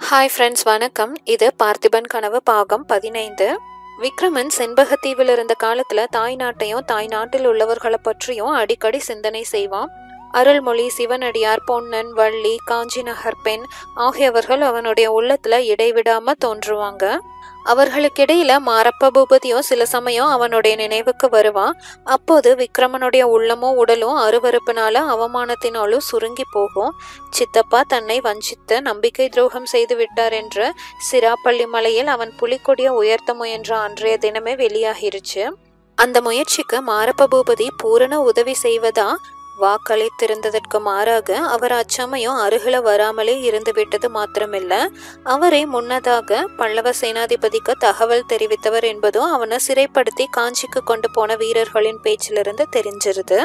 Hi friends, வணக்கம். இது பார்த்திபன் கனவு பாகம் 15. விக்ரமன் செண்பகத்தீவில் இருந்த காலத்துல தாய் நாட்டையும் தாய் நாட்டில் உள்ளவர்களை பற்றியும் அடிக்கடி சிந்தனை செய்வான். அருள்மொழி, சிவனடியார், பொன்னன், வள்ளி, காஞ்சி நகர் பெண் ஆகியவர்கள் அவனுடைய உள்ளத்துல இடைவிடாம தோன்றுவாங்க. அவர்களுக்கிடையில மாரப்ப பூபதியும் சில சமயம் அவனுடைய நினைவுக்கு வருவான். அப்போது விக்ரமனுடைய உள்ளமும் உடலும் அருவருப்பினால அவமானத்தினாலும் சுருங்கி போகும். சித்தப்பா தன்னை வஞ்சித்து நம்பிக்கை துரோகம் செய்து விட்டார் என்ற சிராப்பள்ளி மலையில் அவன் புலிக்கொடிய உயர்த்த முயன்ற அன்றைய தினமே வெளியாகிருச்சு. அந்த முயற்சிக்கு மாரப்ப பூபதி பூரண உதவி செய்வதா வாக்களித்திருந்ததற்கு மாறாக அவர் அச்சமயம் அருகில வராமலே இருந்து விட்டது மாத்திரமில்ல, அவரை முன்னதாக பல்லவ சேனாதிபதிக்கு தகவல் தெரிவித்தவர் என்பதும் அவனை சிறைப்படுத்தி காஞ்சிக்கு கொண்டு போன வீரர்களின் பேச்சிலிருந்து தெரிஞ்சிருது.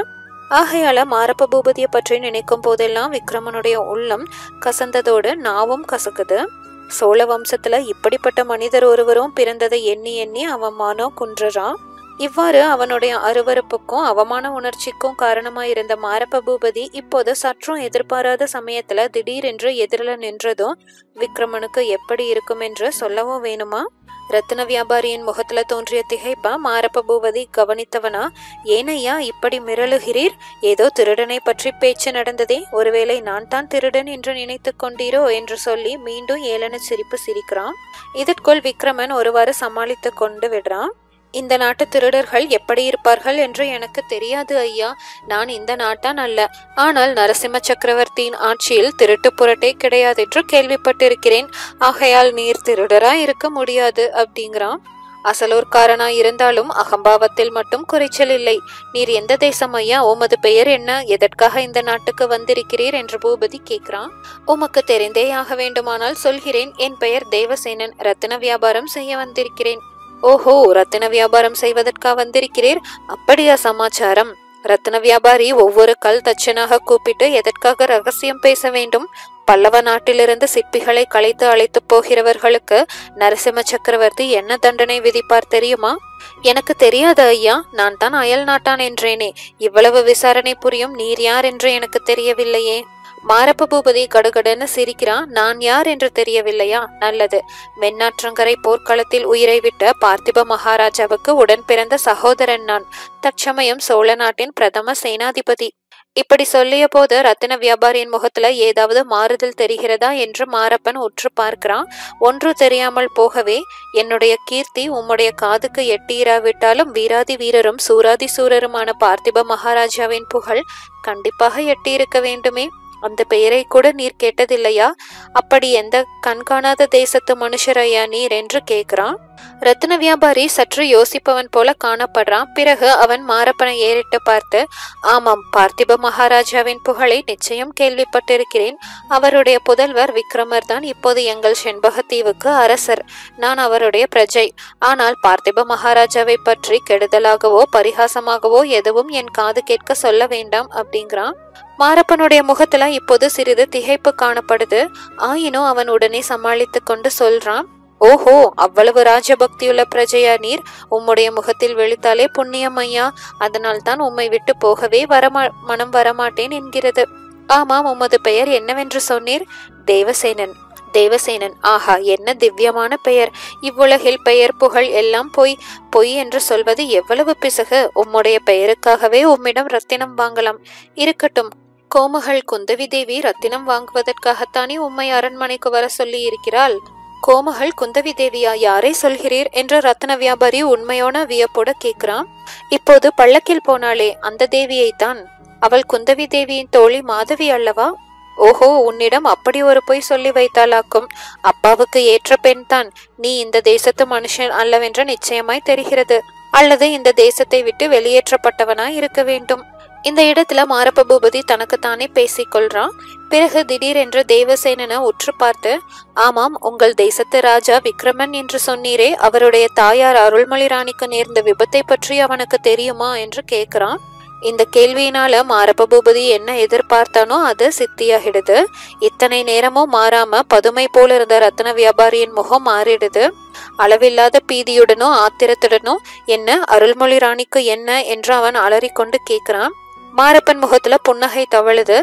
ஆகையால மாரப்ப பூபதியை பற்றி நினைக்கும் போதெல்லாம் விக்ரமனுடைய உள்ளம் கசந்ததோடு நாவும் கசக்குது. சோழ வம்சத்துல இப்படிப்பட்ட மனிதர் ஒருவரும் பிறந்ததை எண்ணி எண்ணி அவன் மனோ குன்றுறான். இவ்வாறு அவனுடைய அருவருப்புக்கும் அவமான உணர்ச்சிக்கும் காரணமாயிருந்த மாரப்ப பூபதி இப்போது சற்றும் எதிர்பாராத சமயத்துல திடீரென்று எதிரில நின்றதும் விக்ரமனுக்கு எப்படி இருக்கும் என்று சொல்லவும் வேணுமா? ரத்தின வியாபாரியின் முகத்துல தோன்றிய திகைப்பா மாரப்ப பூபதி கவனித்தவனா, ஏனையா இப்படி மிரளுகிறீர்? ஏதோ திருடனை பற்றி பேச்சு நடந்ததே, ஒருவேளை நான் தான் திருடன் என்று நினைத்து கொண்டீரோ என்று சொல்லி மீண்டும் ஏளன சிரிப்பு சிரிக்கிறான். இதற்குள் விக்ரமன் ஒருவாறு சமாளித்து கொண்டு விடுறான். இந்த நாட்டு திருடர்கள் எப்படி இருப்பார்கள் என்று எனக்கு தெரியாது ஐயா. நான் இந்த நாட்டான் அல்ல. ஆனால் நரசிம்ம சக்கரவர்த்தியின் ஆட்சியில் திருட்டு புரட்டே கிடையாது என்று கேள்விப்பட்டிருக்கிறேன். ஆகையால் நீர் திருடரா இருக்க முடியாது அப்படிங்கிறான். அசலூர்காரனா இருந்தாலும் அகம்பாவத்தில் மட்டும் குறைச்சல் இல்லை. நீர் எந்த தேசம் ஐயா? உமது பெயர் என்ன? எதற்காக இந்த நாட்டுக்கு வந்திருக்கிறீர் என்று பூபதி கேட்கிறான். உமக்கு தெரிந்தே ஆக வேண்டுமானால் சொல்கிறேன். என் பெயர் தேவசேனன். ரத்தின வியாபாரம் செய்ய வந்திருக்கிறேன். ஓஹோ, ரத்தின வியாபாரம் செய்வதற்கா வந்திருக்கிறீர்? அப்படியா சமாச்சாரம்? ரத்தின வியாபாரி ஒவ்வொரு கல் தச்சனாக கூப்பிட்டு எதற்காக ரகசியம் பேச வேண்டும்? பல்லவ நாட்டிலிருந்து சிற்பிகளை கலைத்து அழைத்து போகிறவர்களுக்கு நரசிம்ம சக்கரவர்த்தி என்ன தண்டனை விதிப்பார் தெரியுமா? எனக்கு தெரியாது ஐயா. நான் தான் அயல் நாட்டான் என்றேனே. இவ்வளவு விசாரணை புரியும் நீர் யார் என்று எனக்கு தெரியவில்லையே. மாரப்ப பூபதி கடுகடுன்னு சிரிக்கிறான். நான் யார் என்று தெரியவில்லையா? நல்லது. வெண்ணாற்றங்கரை போர்க்களத்தில் உயிரை விட்ட பார்த்திப மகாராஜாவுக்கு உடன் பிறந்த சகோதரன் நான். தற்சமயம் சோழ நாட்டின் பிரதம சேனாதிபதி. இப்படி சொல்லிய போது ரத்தின வியாபாரியின் முகத்துல ஏதாவது மாறுதல் தெரிகிறதா என்று மாரப்பன் உற்று பார்க்கிறான். ஒன்று தெரியாமல் போகவே, என்னுடைய கீர்த்தி உம்முடைய காதுக்கு எட்டியிராவிட்டாலும் வீராதி வீரரும் சூராதி சூரருமான பார்த்திப மகாராஜாவின் புகழ் கண்டிப்பாக எட்டியிருக்க வேண்டுமே. அந்த பெயரை கூட நீர் கேட்டதில்லையா? அப்படி எந்த கண்காணாத தேசத்து மனுஷரையா நீர் என்று கேட்கிறான். ரத்தின வியாபாரி சற்று யோசிப்பவன் போல காணப்படுறான். பிறகு அவன் மாரப்பனை ஏறிட்டு பார்த்து, ஆமாம், பார்த்திப மகாராஜாவின் புகழை நிச்சயம் கேள்விப்பட்டிருக்கிறேன். அவருடைய புதல்வர் விக்ரமர் தான் இப்போது எங்கள் செண்பகத்தீவுக்கு அரசர். நான் அவருடைய பிரஜை. ஆனால் பார்த்திப மகாராஜாவை பற்றி கெடுதலாகவோ பரிகாசமாகவோ எதுவும் என் காது கேட்க சொல்ல வேண்டாம் அப்படிங்கிறான். மாரப்பனுடைய முகத்துல இப்போது சிறிது திகைப்பு காணப்படுது. ஆயினும் அவன் உடனே சமாளித்து கொண்டு சொல்றான். ஓஹோ, அவ்வளவு ராஜபக்தியுள்ள பிரஜையா நீர்? உம்முடைய முகத்தில் வெளித்தாலே புண்ணியம் ஐயா. அதனால் தான் உம்மை விட்டு போகவே மனம் வரமாட்டேன் என்கிறது. ஆமாம், உமது பெயர் என்னவென்று சொன்னீர்? தேவசேனன். தேவசேனன். ஆஹா, என்ன திவ்யமான பெயர்! இவ்வுலகில் பெயர் புகழ் எல்லாம் பொய் என்று சொல்வது எவ்வளவு பிசகு! உம்முடைய பெயருக்காகவே உம்மிடம் ரத்தினம் வாங்கலாம். இருக்கட்டும், கோமகள் குந்தவி தேவி ரத்தினம் வாங்குவதற்காகத்தானே உம்மை அரண்மனைக்கு வர சொல்லி இருக்கிறாள். கோமகள் குந்தவி தேவியா? யாரை சொல்கிறீர் என்று ரத்தின வியாபாரி உண்மையான வியப்போட கேட்கிறான். இப்போது பல்லக்கில் போனாளே அந்த தேவியைத்தான். அவள் குந்தவி தேவியின் தோழி மாதவி அல்லவா? ஓஹோ, உன்னிடம் அப்படி ஒரு பொய் சொல்லி வைத்தாளாக்கும். அப்பாவுக்கு ஏற்ற பெண் தான். நீ இந்த தேசத்து மனுஷன் அல்லவென்று நிச்சயமாய் தெரிகிறது. அல்லது இந்த தேசத்தை விட்டு வெளியேற்றப்பட்டவனாய் இருக்க வேண்டும். இந்த இடத்துல மாரப்ப பூபதி தனக்குத்தானே பேசிக்கொள்றான். பிறகு திடீரென்று தேவசேனனை உற்று பார்த்து, ஆமாம், உங்கள் தேசத்து ராஜா விக்ரமன் என்று சொன்னீரே, அவருடைய தாயார் அருள்மொழி ராணிக்கு நேர்ந்த விபத்தை பற்றி அவனுக்கு தெரியுமா என்று கேட்கிறான். இந்த கேள்வியினால மாரப்ப பூபதி என்ன எதிர்பார்த்தானோ அது சித்தியாகிடுது. இத்தனை நேரமும் மாறாம பதுமை போல இருந்த ரத்தின வியாபாரியின் முகம் மாறிடுது. அளவில்லாத பீதியுடனோ ஆத்திரத்துடனோ என்ன அருள்மொழி ராணிக்கு என்ன என்று அவன் அலறிக்கொண்டு கேட்கிறான். மாரப்பன் முகத்துல புன்னகை தவழுது.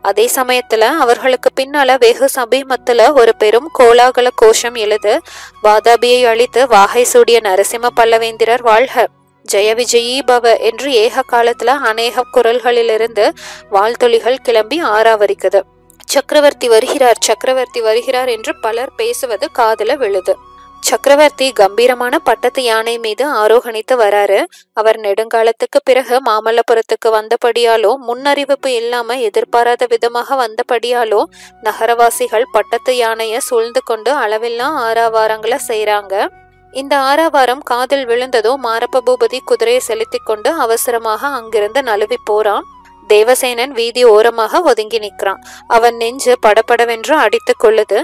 அதே சமயத்துல அவர்களுக்கு பின்னால வெகு சமீபத்துல ஒரு பெரும் கோலாகல கோஷம் எழுது. வாதாபியை அழித்து வாகை சூடிய நரசிம்ம பல்லவேந்திரர் வாழ்க, ஜெய விஜயீ பவ என்று ஏக காலத்துல அநேக குரல்களிலிருந்து வாழ்த்தொலிகள் கிளம்பி ஆராவரிக்குது. சக்கரவர்த்தி வருகிறார், சக்கரவர்த்தி வருகிறார் என்று பலர் பேசுவது காதுல விழுது. சக்கரவர்த்தி கம்பீரமான பட்டத்து யானை மீது ஆரோகணித்து வராரு. அவர் நெடுங்காலத்துக்கு பிறகு மாமல்லபுரத்துக்கு வந்தபடியாலோ, முன்னறிவிப்பு இல்லாம எதிர்பாராத விதமாக வந்தபடியாலோ நகரவாசிகள் பட்டத்து யானைய சூழ்ந்து கொண்டு அளவில்லா ஆரவாரங்களை செய்யறாங்க. இந்த ஆரவாரம் காதில் விழுந்ததோ மாரப்ப பூபதி குதிரையை செலுத்தி கொண்டு அவசரமாக அங்கிருந்து நழுவி போறான். தேவசேனன் வீதி ஓரமாக ஒதுங்கி நிற்கிறான். அவன் நெஞ்சு படபடவென்று அடித்து கொள்ளுது.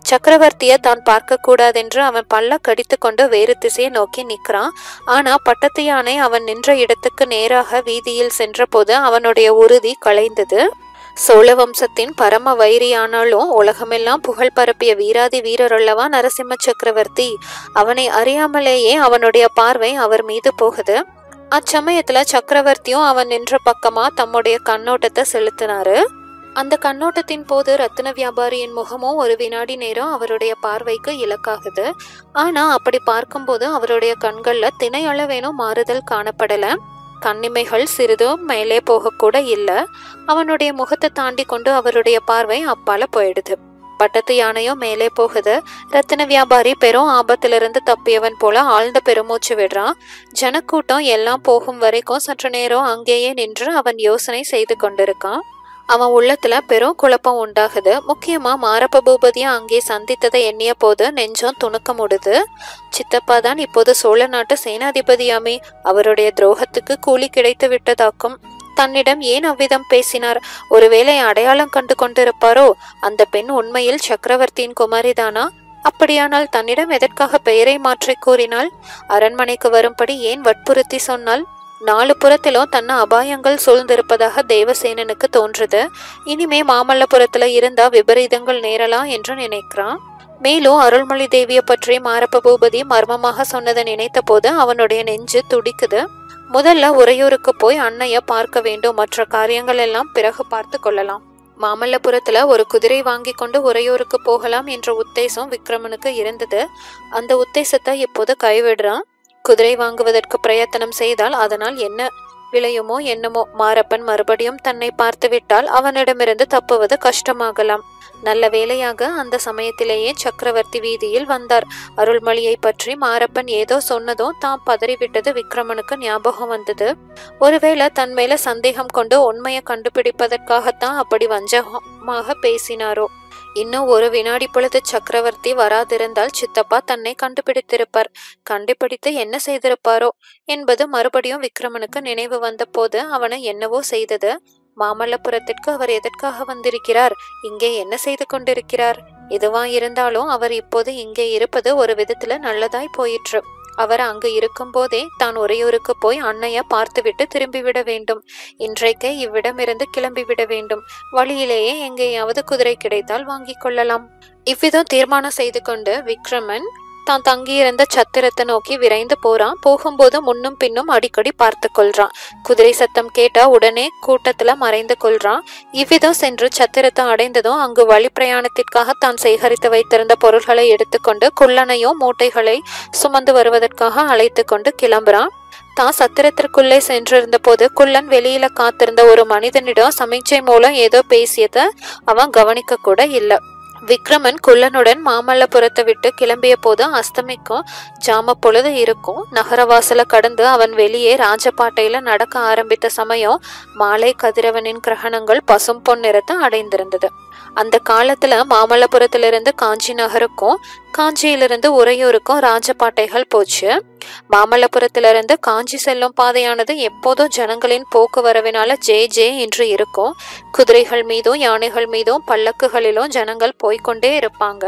சக்கரவர்த்திய தான் பார்க்க கூடாதென்று அவன் பல்ல கடித்து கொண்டு வேறு திசையை நோக்கி நிற்கிறான். ஆனா பட்டத்து யானை அவன் நின்ற இடத்துக்கு நேராக வீதியில் சென்ற போது அவனுடைய உறுதி களைந்தது. சோழ வம்சத்தின் பரம வைரியானாலும் உலகமெல்லாம் புகழ் பரப்பிய வீராதி வீரரல்லவா நரசிம்ம சக்கரவர்த்தி. அவனை அறியாமலேயே அவனுடைய பார்வை அவர் மீது போகுது. அச்சமயத்துல சக்கரவர்த்தியும் அவன் நின்ற பக்கமா தம்முடைய கண்ணோட்டத்தை செலுத்தினாரு. அந்த கண்ணோட்டத்தின் போது ரத்தின வியாபாரியின் முகமும் ஒரு வினாடி நேரம் அவருடைய பார்வைக்கு இலக்காகுது. ஆனா அப்படி பார்க்கும்போது அவருடைய கண்கள்ல திணை அளவேனும் மாறுதல் காணப்படல. கண்ணிமைகள் சிறிதும் மேலே போகக்கூட இல்ல. அவனுடைய முகத்தை தாண்டி கொண்டு அவருடைய பார்வை அப்பால போயிடுது. பட்டத்து யானையும் மேலே போகுது. ரத்தின வியாபாரி பெரும் ஆபத்திலிருந்து தப்பியவன் போல ஆழ்ந்த பெருமூச்சு விடுறான். ஜனக்கூட்டம் எல்லாம் போகும் வரைக்கும் சற்று நேரம் அங்கேயே நின்று அவன் யோசனை செய்து கொண்டிருக்கான். அவன் உள்ளத்துல பெரும் குழப்பம் உண்டாகுது. முக்கியமா மாரப்ப பூபதியை அங்கே சந்தித்ததை எண்ணிய போது நெஞ்சம் துணுக்க முடுது. சித்தப்பா தான் இப்போது சோழ நாட்டு சேனாதிபதியாமே, அவருடைய துரோகத்துக்கு கூலி கிடைத்து விட்டதாக்கும். தன்னிடம் ஏன் அவ்விதம் பேசினார்? ஒருவேளை அடையாளம் கண்டு கொண்டிருப்பாரோ? அந்த பெண் உண்மையில் சக்கரவர்த்தியின் குமாரிதானா? அப்படியானால் தன்னிடம் எதற்காக பெயரை மாற்றி கூறினாள்? அரண்மனைக்கு வரும்படி ஏன் வற்புறுத்தி சொன்னாள்? 4 புறத்திலும் தன்னை அபாயங்கள் சூழ்ந்திருப்பதாக தேவசேனனுக்கு தோன்றுது. இனிமே மாமல்லபுரத்துல இருந்தா விபரீதங்கள் நேரலாம் என்று நினைக்கிறான். மேலும் அருள்மொழி தேவியை பற்றி மாரப்ப பூபதி மர்மமாக சொன்னதை நினைத்த போது அவனுடைய நெஞ்சு துடிக்குது. முதல்ல உறையூருக்கு போய் அன்னைய பார்க்க வேண்டும், மற்ற காரியங்கள் எல்லாம் பிறகு பார்த்து கொள்ளலாம். மாமல்லபுரத்துல ஒரு குதிரை வாங்கி கொண்டு உறையூருக்கு போகலாம் என்ற உத்தேசம் விக்ரமனுக்கு இருந்தது. அந்த உத்தேசத்தை இப்போது கைவிடுறான். குதிரை வாங்குவதற்கு பிரயத்தனம் செய்தால் அதனால் என்ன விளையுமோ என்னமோ. மாரப்பன் மறுபடியும் தன்னை பார்த்து விட்டால் அவனிடமிருந்து தப்புவது கஷ்டமாகலாம். நல்ல வேளையாக அந்த சமயத்திலேயே சக்கரவர்த்தி வீதியில் வந்தார். அருள்மொழியை பற்றி மாரப்பன் ஏதோ சொன்னதும் தாம் பதறிவிட்டது விக்ரமனுக்கு ஞாபகம் வந்தது. ஒருவேளை தன் மேல சந்தேகம் கொண்டு உண்மையை கண்டுபிடிப்பதற்காகத்தான் அப்படி வஞ்சகமாக பேசினாரோ? இன்னும் ஒரு வினாடி பொழுது சக்கரவர்த்தி வராதிருந்தால் சித்தப்பா தன்னை கண்டுபிடித்திருப்பார். கண்டுபிடித்து என்ன செய்திருப்பாரோ என்பது மறுபடியும் விக்ரமனுக்கு நினைவு வந்த போது அவனை என்னவோ செய்தது. மாமல்லபுரத்திற்கு அவர் எதற்காக வந்திருக்கிறார்? இங்கே என்ன செய்து கொண்டிருக்கிறார்? எதுவா இருந்தாலும் அவர் இப்போது இங்கே இருப்பது ஒரு விதத்துல நல்லதாய் போயிற்று. அவர் அங்கு இருக்கும் போதே தான் உறையூருக்கு போய் அன்னைய பார்த்துவிட்டு திரும்பிவிட வேண்டும். இன்றைக்கே இவ்விடமிருந்து கிளம்பிவிட வேண்டும். வழியிலேயே எங்கேயாவது குதிரை கிடைத்தால் வாங்கி கொள்ளலாம். இவ்விதம் தீர்மானம் செய்து கொண்டு விக்ரமன் தான் தங்கியிருந்த சத்திரத்தை நோக்கி விரைந்து போறான். போகும்போது முன்னும் பின்னும் அடிக்கடி பார்த்து கொள்றான். குதிரை சத்தம் கேட்டா உடனே கூட்டத்துல மறைந்து கொள்றான். இவ்விதம் சென்று சத்திரத்தை அடைந்ததும் அங்கு வழி பிரயாணத்திற்காக தான் சேகரித்து வைத்திருந்த பொருள்களை எடுத்துக்கொண்டு குள்ளனையும் மூட்டைகளை சுமந்து வருவதற்காக அழைத்து கொண்டு கிளம்புறான். தான் சத்திரத்திற்குள்ளே சென்றிருந்த போது குள்ளன் வெளியில காத்திருந்த ஒரு மனிதனிடம் சமிக்ஞை மூலம் ஏதோ பேசியதை அவன் கவனிக்க கூட இல்லை. விக்ரமன் குள்ளனுடன் மாமல்லபுரத்தை விட்டு கிளம்பிய போது அஸ்தமிக்கும் ஜாம பொழுது இருக்கும். நகரவாசல கடந்து அவன் வெளியே ராஜபாட்டையில நடக்க ஆரம்பித்த சமயம் மாலை கதிரவனின் கிரகணங்கள் பசும் பொன் நிறத்தை அடைந்திருந்தது. அந்த காலத்துல மாமல்லபுரத்திலிருந்து காஞ்சி நகருக்கும் காஞ்சியிலிருந்து உறையூருக்கும் ராஜபாட்டைகள் போச்சு. மாமல்லபுரத்திலிருந்து காஞ்சி செல்லும் பாதையானது எப்போதும் ஜனங்களின் போக்குவரவினால ஜே ஜே என்று இருக்கும். குதிரைகள் மீதும் யானைகள் மீதும் பல்லக்குகளிலும் ஜனங்கள் போய்கொண்டே இருப்பாங்க.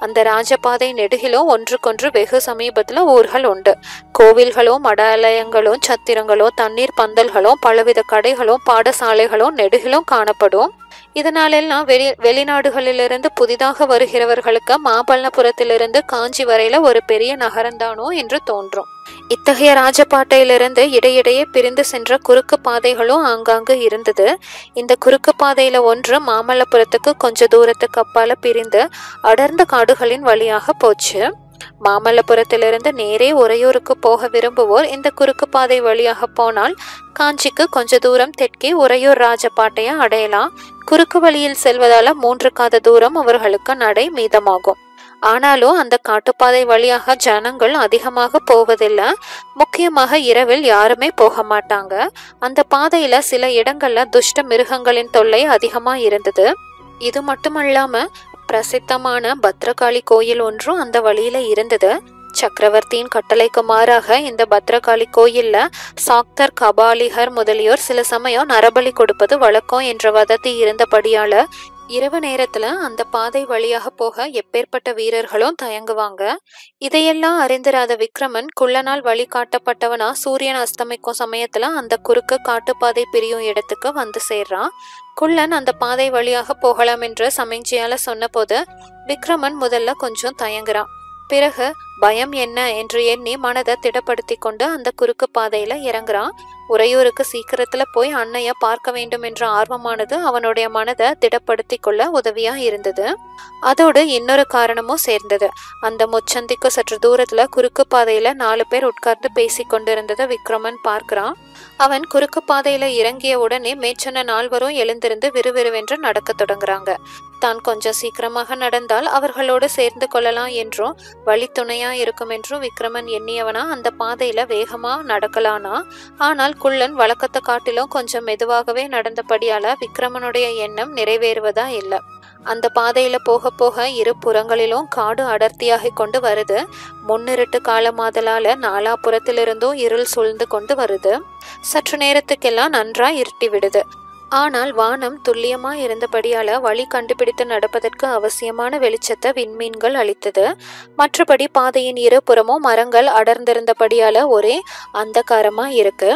அந்த ராஜபாதை நெடுகிலும் ஒன்றுக்கொன்று வெகு சமீபத்துல ஊர்கள் உண்டு. கோவில்களும் மடாலயங்களும் சத்திரங்களும் தண்ணீர் பந்தல்களும் பலவித கடைகளும் பாடசாலைகளும் நெடுகிலும் காணப்படும். இதனாலெல்லாம் வெளிநாடுகளிலிருந்து புதிதாக வருகிறவர்களுக்கு மாமல்லபுரத்திலிருந்து காஞ்சி வரையில ஒரு பெரிய நகரந்தானோ என்று தோன்றும். இத்தகைய ராஜபாட்டையிலிருந்து இடையிடையே பிரிந்து சென்ற குறுக்கு பாதைகளும் ஆங்காங்கு இருந்தது. இந்த குறுக்கு பாதையில ஒன்று மாமல்லபுரத்துக்கு கொஞ்ச தூரத்துக்கு அப்பால பிரிந்து அடர்ந்த காடுகளின் வழியாக போச்சு. மாமல்லபுரத்திலிருந்து நேரே உறையூருக்கு போக விரும்புவோர் இந்த குறுக்கு பாதை வழியாக போனால் காஞ்சிக்கு கொஞ்ச தூரம் தெற்கே உறையூர் ராஜபாட்டையை அடையலாம். குறுக்கு வழியில் செல்வதால 3 காத தூரம் அவர்களுக்கு நடை மீதமாகும். ஆனாலும் அந்த காட்டுப்பாதை வழியாக ஜனங்கள் அதிகமாக போவதில்லை. முக்கியமாக இரவில் யாருமே போக மாட்டாங்க. அந்த பாதையில சில இடங்கள்ல துஷ்ட மிருகங்களின் தொல்லை அதிகமா இருந்தது. இது மட்டுமல்லாம பிரசித்தமான பத்ரகாளி கோயில் ஒன்றும் அந்த வழியில இருந்தது. சக்கரவர்த்தியின் கட்டளைக்கு மாறாக இந்த பத்ரகாளி கோயில்ல சாக்தர், கபாலிகர் முதலியோர் சில சமயம் நரபலி கொடுப்பது வழக்கம் என்ற வதந்தி இருந்தபடியால இரவு நேரத்துல அந்த பாதை வழியாக போக எப்பேற்பட்ட வீரர்களும் தயங்குவாங்க. இதையெல்லாம் அறிந்திராத விக்ரமன் குள்ளனால் வழி காட்டப்பட்டவனா சூரியன் அஸ்தமிக்கும் சமயத்துல அந்த குறுக்கு காட்டுப்பாதை பிரியும் இடத்துக்கு வந்து சேர்றான். குள்ளன் அந்த பாதை வழியாக போகலாம் என்று சமிஞ்சையால சொன்ன போது விக்ரமன் முதல்ல கொஞ்சம் தயங்குறான். பிறகு பயம் என்ன என்று எண்ணி மனதை திடப்படுத்தி கொண்டு அந்த குறுக்கு பாதையில இறங்குறான். உறையூருக்கு சீக்கிரத்துல போய் அன்னைய பார்க்க வேண்டும் என்ற ஆர்வமானது அவனுடைய மனதை திடப்படுத்தி கொள்ள உதவியா இருந்தது. அதோடு இன்னொரு காரணமும் சேர்ந்தது. அந்த முச்சந்திக்கு சற்று தூரத்துல குறுக்கு பாதையில 4 பேர் உட்கார்ந்து பேசி கொண்டிருந்ததை விக்ரமன் பார்க்கிறான். அவன் குறுக்கு பாதையில இறங்கிய உடனே மேற்சொன்ன 4வரும் எழுந்திருந்து விறுவிறுவென்று நடக்க தொடங்குறாங்க. தான் கொஞ்சம் சீக்கிரமாக நடந்தால் அவர்களோடு சேர்ந்து கொள்ளலாம் என்றும் வழி துணையா இருக்கும் என்றும் விக்ரமன் எண்ணியவனா அந்த பாதையில வேகமா நடக்கலானா. ஆனால் குள்ளன் வழக்கத்தை காட்டிலும் கொஞ்சம் மெதுவாகவே நடந்தபடியால விக்ரமனுடைய எண்ணம் நிறைவேறுவதா இல்லை. அந்த பாதையில போக போக இரு புறங்களிலும் காடு அடர்த்தியாகி கொண்டு வருது. முன்னிருட்டு காலமாதலால 4 புறத்திலிருந்தும் இருள் சூழ்ந்து கொண்டு வருது. சற்று நேரத்துக்கெல்லாம் நன்றா இருட்டி விடுது. ஆனால் வானம் துல்லியமா இருந்தபடியால வழி கண்டுபிடித்து நடப்பதற்கு அவசியமான வெளிச்சத்தை விண்மீன்கள் அளித்தது. மற்றபடி பாதையின் இரு புறமும் மரங்கள் அடர்ந்திருந்தபடியால ஒரே அந்தகாரமா இருக்கு.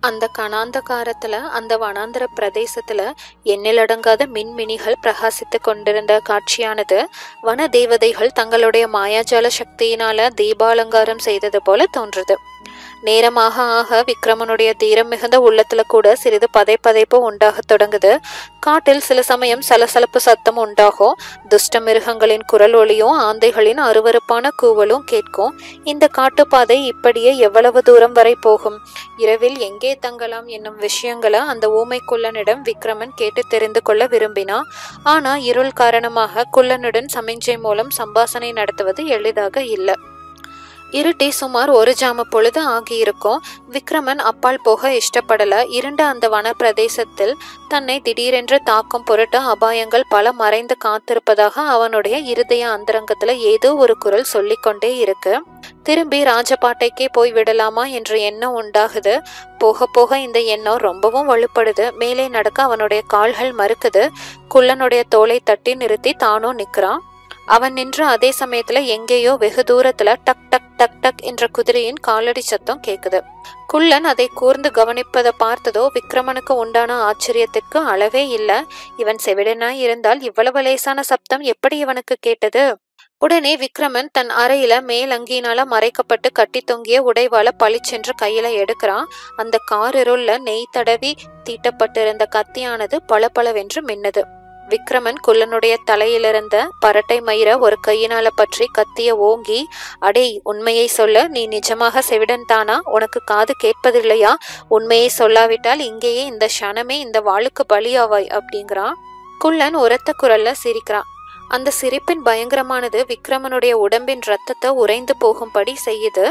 அந்த கணாந்தகாரத்துல அந்த வனாந்தர பிரதேசத்துல எண்ணிலடங்காத மின்மினிகள் பிரகாசித்து கொண்டிருந்த காட்சியானது வன தேவதைகள் தங்களுடைய மாயாஜால சக்தியினால தீபாலங்காரம் செய்தது போல தோன்றுது. நேரமாக ஆக விக்ரமனுடைய தீரம் மிகுந்த உள்ளத்துல கூட சிறிது பதைப்பதைப்பு உண்டாக தொடங்குது. காட்டில் சில சமயம் சலசலப்பு சத்தம் உண்டாகும். துஷ்ட மிருகங்களின் குரல் ஒளியும் ஆந்தைகளின் அருவருப்பான கூவலும் கேட்கும். இந்த காட்டுப்பாதை இப்படியே எவ்வளவு தூரம் வரை போகும்? இரவில் எங்கே தங்கலாம் என்னும் விஷயங்களை அந்த ஊமைக்குள்ளனிடம் விக்ரமன் கேட்டு தெரிந்து கொள்ள விரும்பினான். ஆனா இருள் காரணமாக குள்ளனுடன் சமிஞ்சை மூலம் சம்பாஷணை நடத்துவது எளிதாக இல்லை. இருட்டி சுமார் 1 ஜாம பொழுது ஆகியிருக்கும். விக்ரமன் அப்பால் போக இஷ்டப்படல. இருண்ட அந்த வன பிரதேசத்தில் தன்னை திடீரென்று தாக்கும் பொருட்டு அபாயங்கள் பல மறைந்து காத்திருப்பதாக அவனுடைய இருதய அந்தரங்கத்துல ஏதோ ஒரு குரல் சொல்லிக்கொண்டே இருக்கு. திரும்பி ராஜபாட்டைக்கே போய் விடலாமா என்ற எண்ணம் உண்டாகுது. போக போக இந்த எண்ணம் ரொம்பவும் வலுப்படுது. மேலே நடக்க அவனுடைய கால்கள் மறுக்குது. குள்ளனுடைய தோலை தட்டி நிறுத்தி தானும் நிற்கிறான். அவன் நின்று அதே சமயத்துல எங்கேயோ வெகு தூரத்துல டக் டக் டக் டக் என்ற குதிரையின் காலடி சத்தம் கேக்குது. குள்ளன் அதை கூர்ந்து கவனிப்பதை பார்த்ததோ விக்ரமனுக்கு உண்டான ஆச்சரியத்திற்கு அளவே இல்லை. இவன் செவிடனாய் இருந்தால் இவ்வளவு லேசான சப்தம் எப்படி இவனுக்கு கேட்டது? உடனே விக்ரமன் தன் அறையில மேல் அங்கியினால மறைக்கப்பட்டு கட்டி தொங்கிய உடைவால பளிச்சென்று கையில எடுக்கிறான். அந்த காரிருள்ள நெய் தடவி தீட்டப்பட்டிருந்த கத்தியானது பளபளவென்று மின்னுது. விக்ரமன் குள்ளனுடைய தலையிலிருந்த பரட்டை மயிர ஒரு கையினால பற்றி கத்திய ஓங்கி, அடே உண்மையை சொல்ல, நீ நிஜமாக செவிடன் தானா? உனக்கு காது கேட்பதில்லையா? உண்மையை சொல்லாவிட்டால் இங்கேயே இந்த க்ஷணமே இந்த வாளுக்கு பலியாவாய் அப்படிங்கிறான். குள்ளன் உரத்த குரல்ல சிரிக்கிறான். அந்த சிரிப்பின் பயங்கரமானது விக்ரமனுடைய உடம்பின் ரத்தத்தை உறைந்து போகும்படி செய்யுது.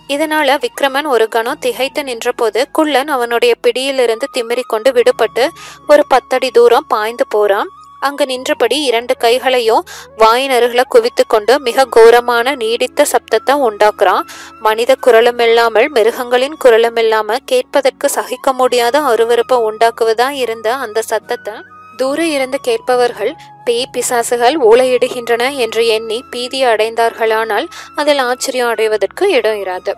இதனால விக்ரமன் ஒரு கணம் திகைத்து நின்ற போது குள்ளன் அவனுடைய பிடியிலிருந்து திமிரி கொண்டு விடுபட்டு ஒரு 10 அடி தூரம் பாய்ந்து போறான். அங்கு நின்றபடி 2 கைகளையும் வாயின் அருகில குவித்து கொண்டு மிக கோரமான நீடித்த சப்தத்தை உண்டாக்குறான். மனித குரலும் இல்லாமல் மிருகங்களின் குரலும் இல்லாம கேட்பதற்கு சகிக்க முடியாத அருவருப்பை உண்டாக்குவதா இருந்த அந்த சத்தத்தை தூர இருந்து கேட்பவர்கள் பேய் பிசாசுகள் ஊளையிடுகின்றன என்று எண்ணி பீதி அடைந்தார்களானால் அதில் ஆச்சரியம் அடைவதற்கு இடம் இராது.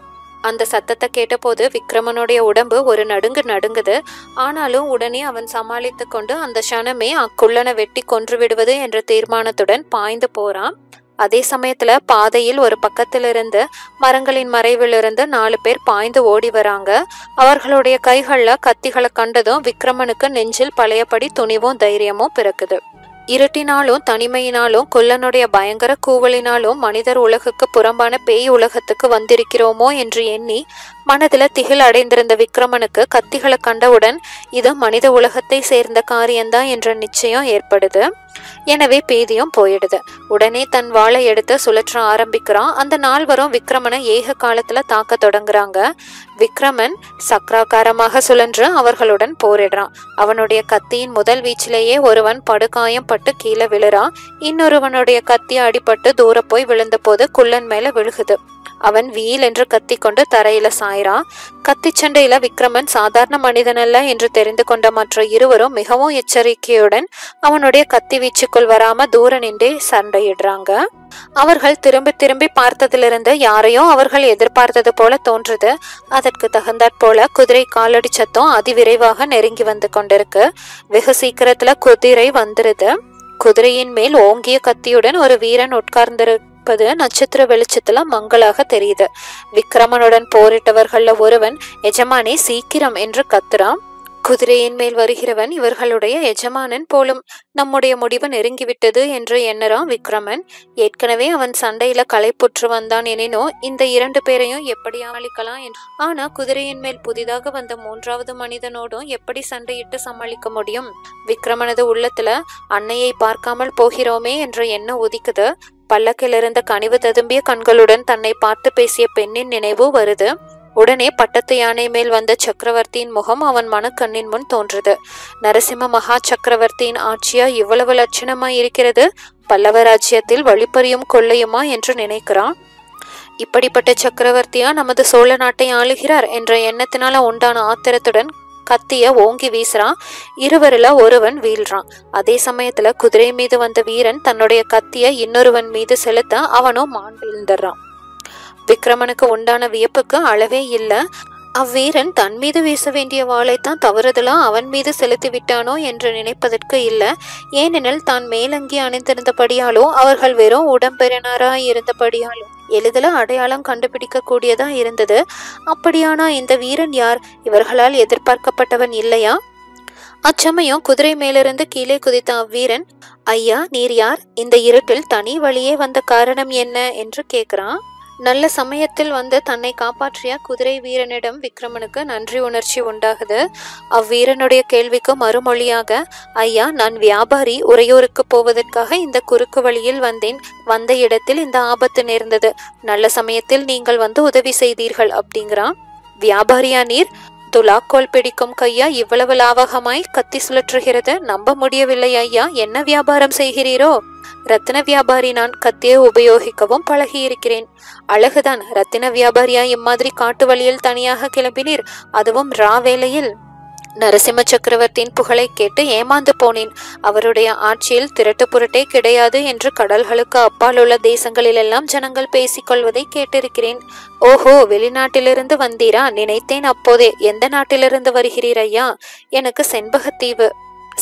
அந்த சத்தத்தை கேட்டபோது விக்ரமனுடைய உடம்பு ஒரு நடுங்கு நடுங்குது. ஆனாலும் உடனே அவன் சமாளித்து கொண்டு அந்த க்ஷணமே அக்குள்ளனை வெட்டி கொன்று விடுவது என்ற தீர்மானத்துடன் பாய்ந்து போறான். அதே சமயத்துல பாதையில் ஒரு பக்கத்திலிருந்து மரங்களின் மறைவிலிருந்து 4 பேர் பாய்ந்து ஓடி வராங்க. அவர்களுடைய கைகள்ல கத்திகளை கண்டதும் விக்ரமனுக்கு நெஞ்சில் பழையபடி துணிவும் தைரியமும் பிறக்குது. இருட்டினாலும் தனிமையினாலும் கொல்லனுடைய பயங்கர கூவலினாலும் மனிதர் உலகுக்கு புறம்பான பேய் உலகத்துக்கு வந்திருக்கிறோமோ என்று எண்ணி மனதுல திகில் அடைந்திருந்த விக்ரமனுக்கு கத்திகளை கண்டவுடன் இது மனித உலகத்தை சேர்ந்த காரியம்தான் என்ற நிச்சயம் ஏற்படுது. எனவே பேதியும் போயிடுது. உடனே தன் வாளை எடுத்து சுழற்ற ஆரம்பிக்கிறான். அந்த 4வரும் விக்ரமனை ஏக காலத்துல தாக்க தொடங்குறாங்க. விக்ரமன் சக்கராகாரமாக சுழன்று அவர்களுடன் போரிடுறான். அவனுடைய கத்தியின் முதல் வீச்சிலேயே ஒருவன் படுகாயம் பட்டு கீழே விழுறான். இன்னொருவனுடைய கத்தி அடிபட்டு தூர போய் விழுந்த போது குள்ளன் மேல விழுகுது. அவன் வீல் என்று கத்தி கொண்டு தரையில சாயிறான். கத்தி சண்டையில விக்ரமன் சாதாரண மனிதனல்ல என்று தெரிந்து கொண்ட மற்ற இருவரும் மிகவும் எச்சரிக்கையுடன் அவனுடைய கத்தி வீச்சுக்குள் வராம தூர நின்றே சண்டையிடுறாங்க. அவர்கள் திரும்பி திரும்பி பார்த்ததிலிருந்து யாரையோ அவர்கள் எதிர்பார்த்தது போல தோன்றுது. அதற்கு தகுந்தாற் போல குதிரை காலடி சத்தம் அதிவிரைவாக நெருங்கி வந்து கொண்டிருக்கு. வெகு சீக்கிரத்துல குதிரை வந்துருது. குதிரையின் மேல் ஓங்கிய கத்தியுடன் ஒரு வீரன் உட்கார்ந்திருப்பது நட்சத்திர வெளிச்சத்துல மங்களாக தெரியுது. விக்ரமனுடன் போரிட்டவர்கள்ல ஒருவன், எஜமானே சீக்கிரம் என்று கத்துறான். குதிரையின் மேல் வருகிறவன் இவர்களுடைய எஜமானன் போலும். நம்முடைய முடிவு நெருங்கிவிட்டது என்று எண்ணறான் விக்ரமன். ஏற்கனவே அவன் சண்டையில களைப்புற்று வந்தான் எனினோ இந்த 2 பேரையும் எப்படி சமாளிக்கலாம் என்று. ஆனா குதிரையின் மேல் புதிதாக வந்த 3வது மனிதனோடும் எப்படி சண்டையிட்டு சமாளிக்க முடியும்? விக்ரமனது உள்ளத்துல அன்னையை பார்க்காமல் போகிறோமே என்ற எண்ணம் உதிக்குது. பல்லக்கில் இருந்த கனிவு ததும்பிய கண்களுடன் தன்னை பார்த்து பேசிய பெண்ணின் நினைவு வருது. உடனே பட்டத்து யானை மேல் வந்த சக்கரவர்த்தியின் முகம் அவன் மனக்கண்ணின் முன் தோன்றுது. நரசிம்ம மகா சக்கரவர்த்தியின் ஆட்சியா இவ்வளவு லட்சணமாய் இருக்கிறது? பல்லவ ராஜ்யத்தில் வழிப்பறியும் கொள்ளையுமா என்று நினைக்கிறான். இப்படிப்பட்ட சக்கரவர்த்தியா நமது சோழ நாட்டை ஆளுகிறார் என்ற எண்ணத்தினால உண்டான ஆத்திரத்துடன் கத்திய ஓங்கி வீசுறான். இருவரில் ஒருவன் வீழ்றான். அதே சமயத்துல குதிரை மீது வந்த வீரன் தன்னுடைய கத்திய இன்னொருவன் மீது செலுத்த அவனும் மாண்டிருந்துறான். விக்ரமனுக்கு உண்டான வியப்புக்கு அளவே இல்லை. அவ்வீரன் தன் மீது வீச வேண்டிய வாளைத்தான் தவறுதலா அவன் மீது செலுத்தி விட்டானோ என்று நினைப்பதற்கு இல்லை. ஏனெனில் தான் மேலங்கி அணிந்திருந்தபடியாலோ அவர்கள் வெறும் உடம்பெறினாராய் இருந்தபடியாலோ எளிதில் அடையாளம் கண்டுபிடிக்க கூடியதா இருந்தது. அப்படியானா இந்த வீரன் யார்? இவர்களால் எதிர்பார்க்கப்பட்டவன் இல்லையா? அச்சமயம் குதிரை மேலிருந்து கீழே குதித்த அவ்வீரன், ஐயா நீர் யார்? இந்த இருட்டில் தனி வழியே வந்த காரணம் என்ன என்று கேட்கிறான். நல்ல சமயத்தில் வந்து தன்னை காப்பாற்றிய குதிரை வீரனிடம் விக்ரமனுக்கு நன்றி உணர்ச்சி உண்டாகுது. அவ்வீரனுடைய கேள்விக்கு மறுமொழியாக, ஐயா நான் வியாபாரி, உறையூருக்கு போவதற்காக இந்த குறுக்கு வழியில் வந்தேன். வந்த இடத்தில் இந்த ஆபத்து நேர்ந்தது. நல்ல சமயத்தில் நீங்கள் வந்து உதவி செய்தீர்கள் அப்படிங்கிறான். வியாபாரியா நீர்? துலாக்கோல் பிடிக்கும் கையா இவ்வளவு லாவகமாய் கத்தி சுழற்றுகிறது? நம்ப முடியவில்லை ஐயா. என்ன வியாபாரம் செய்கிறீரோ? ரத்தின வியாபாரி நான். கத்தியை உபயோகிக்கவும் பழகி இருக்கிறேன். அழகுதான். ரத்தின வியாபாரியா இம்மாதிரி காட்டு வழியில் தனியாக கிளம்பினீர்? அதுவும் ரா வேளையில்? நரசிம்ம சக்கரவர்த்தியின் புகழை கேட்டு ஏமாந்து போனேன். அவருடைய ஆட்சியில் திரட்டு புரட்டே கிடையாது என்று கடல்களுக்கு அப்பால் உள்ள தேசங்களிலெல்லாம் ஜனங்கள் பேசிக்கொள்வதை கேட்டிருக்கிறேன். ஓஹோ, வெளிநாட்டிலிருந்து வந்தீரா? நினைத்தேன் அப்போதே. எந்த நாட்டிலிருந்து வருகிறீர் ஐயா? எனக்கு செண்பகத்தீவு.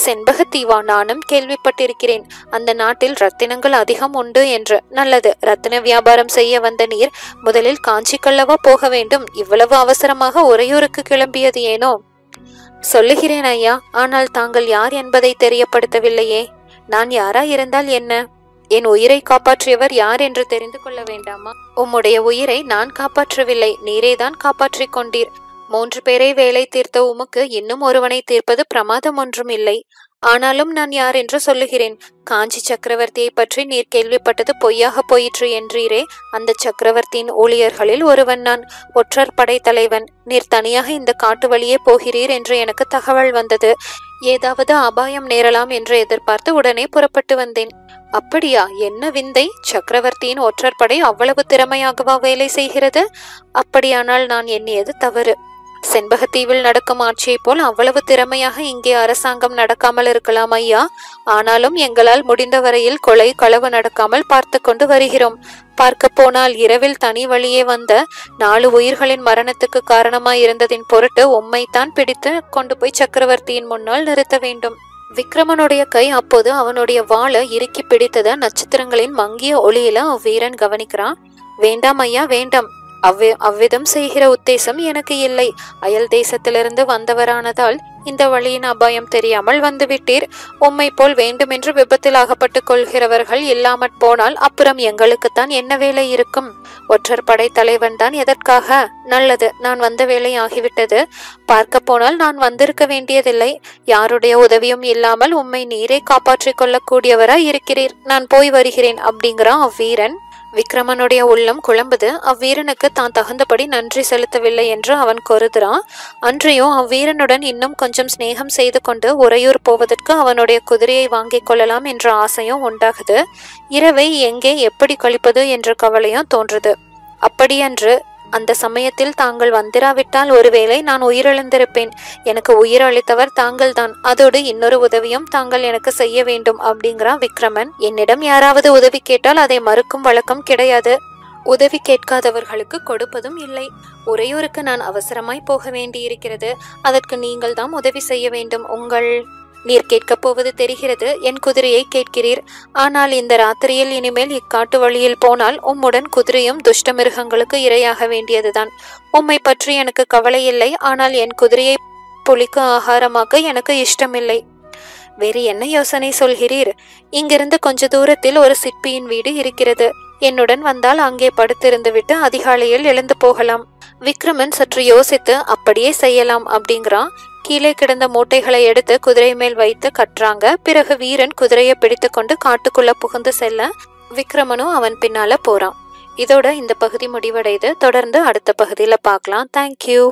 செண்பகத்தீவா? நானும் கேள்விப்பட்டிருக்கிறேன். அந்த நாட்டில் ரத்தினங்கள் அதிகம் உண்டு என்று. நல்லது. ரத்தின வியாபாரம் செய்ய வந்த நீர் முதலில் காஞ்சிக்கல்லவா போக வேண்டும்? இவ்வளவு அவசரமாக உறையூருக்கு கிளம்பியது ஏனோ? சொல்லுகிறேன் ஐயா, ஆனால் தாங்கள் யார் என்பதை தெரியப்படுத்தவில்லையே. நான் யாரா இருந்தால் என்ன? என் உயிரை காப்பாற்றியவர் யார் என்று தெரிந்து கொள்ள வேண்டாமா? உம்முடைய உயிரை நான் காப்பாற்றவில்லை, நீரேதான் காப்பாற்றிக் கொண்டீர். 3 பேரை வேலை தீர்த்த உமக்கு இன்னும் ஒருவனை தீர்ப்பது பிரமாதம் ஒன்றும் இல்லை. ஆனாலும் நான் யார் என்று சொல்லுகிறேன். காஞ்சி சக்கரவர்த்தியை பற்றி நீர் கேள்விப்பட்டது பொய்யாக போயிற்று என்றீரே, அந்த சக்கரவர்த்தியின் ஊழியர்களில் ஒருவன் நான். ஒற்றர் படை தலைவன். நீர் தனியாக இந்த காட்டு வழியே போகிறீர் என்று எனக்கு தகவல் வந்தது. ஏதாவது அபாயம் நேரலாம் என்று எதிர்பார்த்து உடனே புறப்பட்டு வந்தேன். அப்படியா? என்ன விந்தை! சக்கரவர்த்தியின் ஒற்றர் படை அவ்வளவு திறமையாகவா வேலை செய்கிறது? அப்படியானால் நான் எண்ணியது தவறு. செண்பகத்தீவில் நடக்கும் ஆட்சியை போல் அவ்வளவு திறமையாக இங்கே அரசாங்கம் நடக்காமல் இருக்கலாம் ஐயா. ஆனாலும் எங்களால் முடிந்த வரையில் கொலை களவு நடக்காமல் பார்த்து கொண்டு வருகிறோம். பார்க்க போனால் இரவில் தனி வழியே வந்த 4 உயிர்களின் மரணத்துக்கு காரணமாய் இருந்ததின் பொருட்டு உம்மைத்தான் பிடித்து கொண்டு போய் சக்கரவர்த்தியின் முன்னால் நிறுத்த வேண்டும். விக்ரமனுடைய கை அப்போது அவனுடைய வாளை இறுக்கி பிடித்தத நட்சத்திரங்களின் மங்கிய ஒளியில அவ்வீரன் கவனிக்கிறான். வேண்டாம் ஐயா, வேண்டாம். அவ்விதம் செய்கிற உத்தேசம் எனக்கு இல்லை. அயல் தேசத்திலிருந்து வந்தவரானதால் இந்த வழியின் அபாயம் தெரியாமல் வந்துவிட்டீர். உம்மை போல் வேண்டுமென்று விபத்தில் அகப்பட்டுக் கொள்கிறவர்கள் இல்லாமற் போனால் அப்புறம் எங்களுக்குத்தான் என்ன வேலை இருக்கும்? ஒற்றர் படை தலைவன் தான் எதற்காக? நல்லது, நான் வந்த வேலை ஆகிவிட்டது. பார்க்க போனால் நான் வந்திருக்க வேண்டியதில்லை. யாருடைய உதவியும் இல்லாமல் உம்மை நீரே காப்பாற்றிக் கொள்ளக்கூடியவராய் இருக்கிறீர். நான் போய் வருகிறேன் அப்படிங்கிறான் அவ்வீரன். விக்ரமனுடைய உள்ளம் குழம்புது. அவ்வீரனுக்கு தான் தகுந்தபடி நன்றி செலுத்தவில்லை என்று அவன் கருதுறான். அன்றையும் அவ்வீரனுடன் இன்னும் கொஞ்சம் சிநேகம் செய்து கொண்டு உறையூர் போவதற்கு அவனுடைய குதிரையை வாங்கிக் கொள்ளலாம் என்ற ஆசையும் உண்டாகுது. இரவை எங்கே எப்படி கழிப்பது என்ற கவலையும் தோன்றுது. அப்படியன்று அந்த சமயத்தில் தாங்கள் வந்திராவிட்டால் ஒருவேளை நான் உயிரிழந்திருப்பேன். எனக்கு உயிர் அளித்தவர் தாங்கள் தான். அதோடு இன்னொரு உதவியும் தாங்கள் எனக்கு செய்ய வேண்டும் அப்படிங்கிறான் விக்ரமன். என்னிடம் யாராவது உதவி கேட்டால் அதை மறுக்கும் வழக்கம் கிடையாது. உதவி கேட்காதவர்களுக்கு கொடுப்பதும் இல்லை. உறையூருக்கு நான் அவசரமாய் போக வேண்டியிருக்கிறது. அதற்கு நீங்கள் தான் உதவி செய்ய வேண்டும். நீர் கேட்கப் போவது தெரிகிறது. என் குதிரையை கேட்கிறீர். ஆனால் இந்த ராத்திரியில் இனிமேல் இக்காட்டு வழியில் போனால் உம்முடன் குதிரையும் துஷ்ட மிருகங்களுக்கு இரையாக வேண்டியதுதான். உம்மை பற்றி எனக்கு கவலை இல்லை. ஆனால் என் குதிரையை புலிக்கு ஆகாரமாக்க எனக்கு இஷ்டமில்லை. வேறு என்ன யோசனை சொல்கிறீர்? இங்கிருந்து கொஞ்ச தூரத்தில் ஒரு சிற்பியின் வீடு இருக்கிறது. என்னுடன் வந்தால் அங்கே படுத்திருந்து விட்டு அதிகாலையில் எழுந்து போகலாம். விக்ரமன் சற்று யோசித்து அப்படியே செய்யலாம் அப்படிங்கிறான். கீழே கிடந்த மூட்டைகளை எடுத்து குதிரை மேல் வைத்து கட்டுறாங்க. பிறகு வீரன் குதிரையை பிடித்து கொண்டு காட்டுக்குள்ள புகுந்து செல்ல விக்ரமனும் அவன் பின்னால போறான். இதோட இந்த பகுதி முடிவடைது. தொடர்ந்து அடுத்த பகுதியில பார்க்கலாம். தேங்க்யூ.